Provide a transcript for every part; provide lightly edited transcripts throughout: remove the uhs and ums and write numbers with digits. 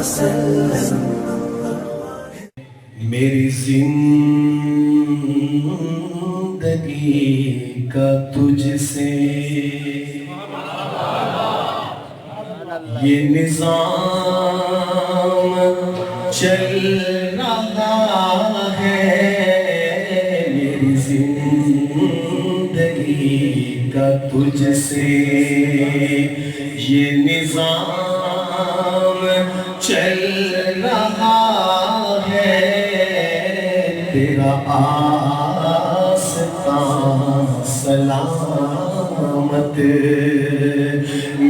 وسلم۔ میری زندگی کا تجھ سے یہ نظام چل رہا ہے، میری زندگی کا تجھ سے یہ نظام چل رہا ہے، تیرا آستان سلامت،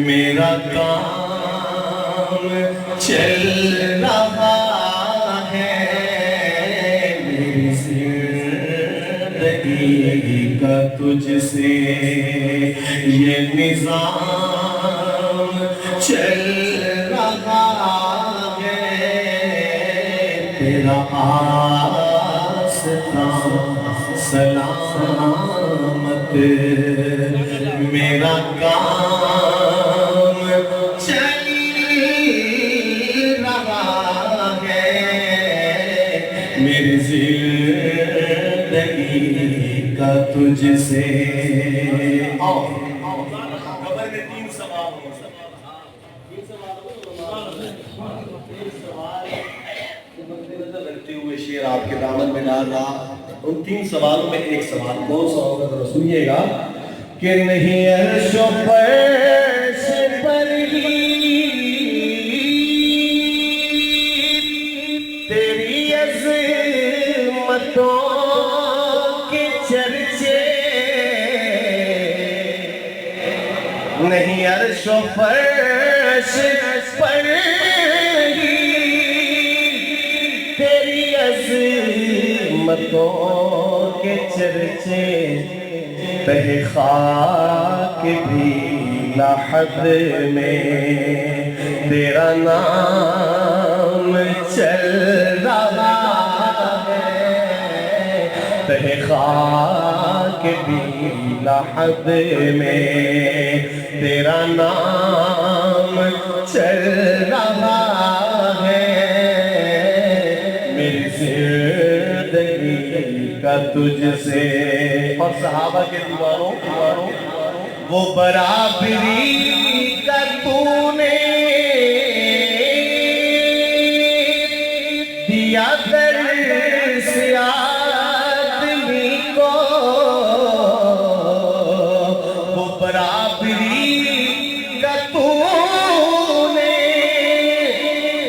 میرا کام چل رہا ہے، میری زندگی کا تجھ سے یہ نظام چل رہا ہے، تیرا آستان سلامت، میرا کام چل رہا ہے، میری زندگی کا تجھ سے۔ خبر میں تین سوال ہو رکھتے ہوئے شعر آپ کے دامن میں ڈال رہا، ان تین سوالوں میں ایک سوال کون سا ہوگا ذرا سنیے گا کہ نہیں عرش و فرش پر ہی تیری عظمتوں کے چرچے، نہیں عرش و فرش پر ہی تیری عظمتوں کے چرچے، تہ خاک بھی لحد میں تیرا نام چل رہا ہے، تہ خاک بھی لحد میں تیرا نام چل رہا ہے، میری زندگی کا تجھ سے۔ اور صحابہ کے دیواروں وہ برابری کا تو نے دیا درس آدمی کو، وہ برابری کا تو نے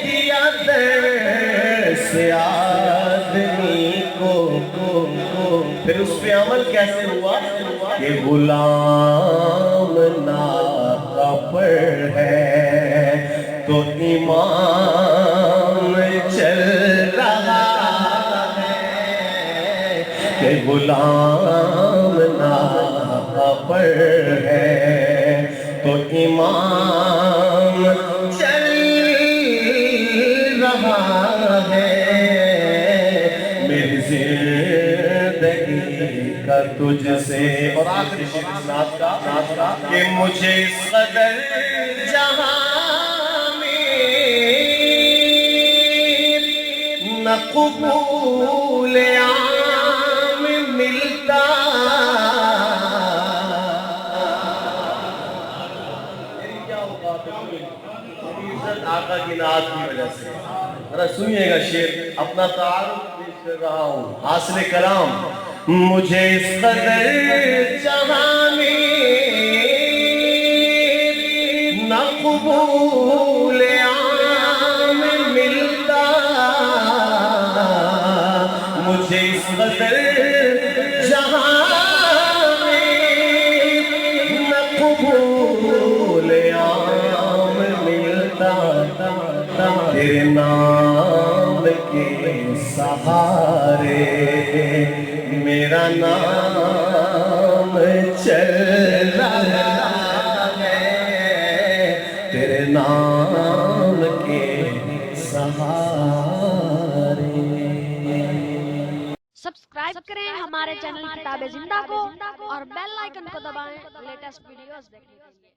دیا درس آدمی کو، پھر اس پہ عمل کیسے ہوا کہ غلام ناقہ پر ہے تو امام چل رہا ہے، کہ غلام ناقہ پر ہے تو امام چل رہا ہے، میری زندگی کا تجھ سے۔ اور آخری شعر اس نعت کا کہ مجھے اس قدر جہاں میں نہ قبول عام ملتا، آقا کی نعت کی وجہ سے۔ ذرا سنیے گا شعر، اپنا تعارف پیش کر رہا ہوں، حاصل کلام۔ مجھے اس قدر جہاں میں نہ قبول عام ملتا، مجھے اس قدر جہاں میں نہ قبول عام ملتا، تیرے نام کے سہارے میرا نام چل رہا ہے، تیرے نام کے سہارے۔ سبسکرائب کریں ہمارے چینل کتاب زندہ کو اور بیل آئیکن کو دبائیں لیٹسٹ ویڈیوز دیکھنے کے لیے۔